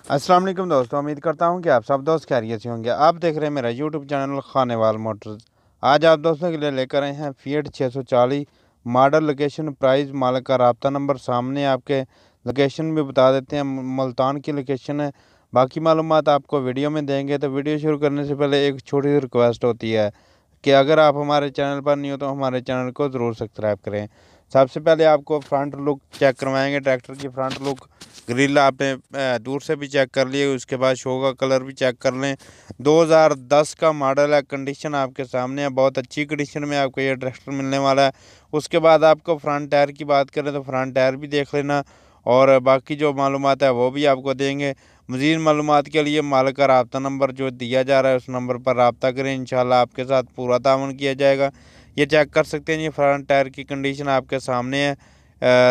अस्सलाम वालेकुम दोस्तों, उम्मीद करता हूं कि आप सब दोस्त खैरियत से होंगे। आप देख रहे हैं मेरा यूट्यूब चैनल खानेवाल मोटर्स। आज आप दोस्तों के लिए लेकर आए हैं फिएट 640 मॉडल, लोकेशन, प्राइस, मालिक का राब्ता नंबर सामने आपके लोकेशन भी बता देते हैं। मुल्तान की लोकेशन है। बाकी मालूमात आपको वीडियो में देंगे। तो वीडियो शुरू करने से पहले एक छोटी सी रिक्वेस्ट होती है कि अगर आप हमारे चैनल पर नहीं हो तो हमारे चैनल को ज़रूर सब्सक्राइब करें। सबसे पहले आपको फ्रंट लुक चेक करवाएंगे। ट्रैक्टर की फ्रंट लुक, ग्रिल आपने दूर से भी चेक कर लिए, उसके बाद शो का कलर भी चेक कर लें। 2010 का मॉडल है। कंडीशन आपके सामने है, बहुत अच्छी कंडीशन में आपको ये ट्रैक्टर मिलने वाला है। उसके बाद आपको फ्रंट टायर की बात करें तो फ्रंट टायर भी देख लेना, और बाकी जो मालूमात है वो भी आपको देंगे। मज़ीद मालूमात के लिए मालिक का राब्ता नंबर जो दिया जा रहा है उस नंबर पर रब्ता करें। इंशाल्लाह आपके साथ पूरा ताउन किया जाएगा। ये चेक कर सकते हैं, ये फ्रंट टायर की कंडीशन आपके सामने है।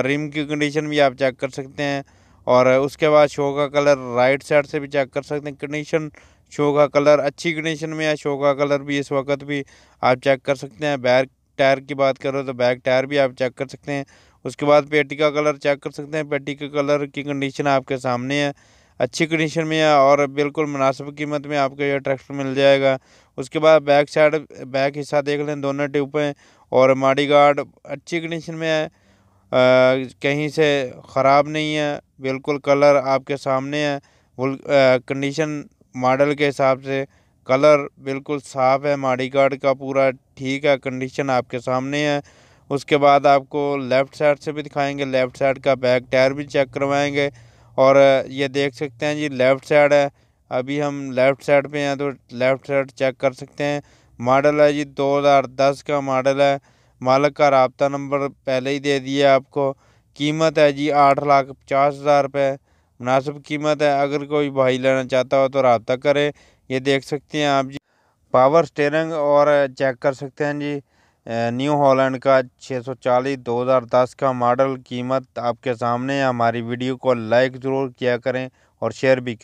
रिम की कंडीशन भी आप चेक कर सकते हैं। और उसके बाद शो का कलर राइट साइड से भी चेक कर सकते हैं। कंडीशन शो का कलर अच्छी कंडीशन में है। शो का कलर भी इस वक्त भी आप चेक कर सकते हैं। बैक टायर की बात करो तो बैक टायर भी आप चेक कर सकते हैं। उसके बाद पेटी का कलर चेक कर सकते हैं। पेटी के कलर की कंडीशन आपके सामने है, अच्छी कंडीशन में है और बिल्कुल मुनासिब कीमत में आपको यह ट्रैक्टर मिल जाएगा। उसके बाद बैक साइड, बैक हिस्सा देख लें, दोनों ट्यूबें और मॉडी गार्ड अच्छी कंडीशन में है। कहीं से ख़राब नहीं है, बिल्कुल कलर आपके सामने है। कंडीशन मॉडल के हिसाब से कलर बिल्कुल साफ़ है। मॉडी गार्ड का पूरा ठीक है, कंडीशन आपके सामने है। उसके बाद आपको लेफ़्ट साइड से भी दिखाएंगे, लेफ़्ट साइड का बैक टायर भी चेक करवाएंगे। और ये देख सकते हैं जी, लेफ़्ट साइड है। अभी हम लेफ़्ट साइड पे हैं तो लेफ़्ट साइड चेक कर सकते हैं। मॉडल है जी 2010 का मॉडल है। मालिक का राब्ता नंबर पहले ही दे दिया आपको। कीमत है जी 8,50,000 रुपये, मुनासिब कीमत है। अगर कोई भाई लेना चाहता हो तो रब्ता करे। ये देख सकते हैं आप जी, पावर स्टेयरिंग और चेक कर सकते हैं जी। न्यू हॉलैंड का 640 2010 का मॉडल, कीमत आपके सामने है। हमारी वीडियो को लाइक ज़रूर किया करें और शेयर भी करें।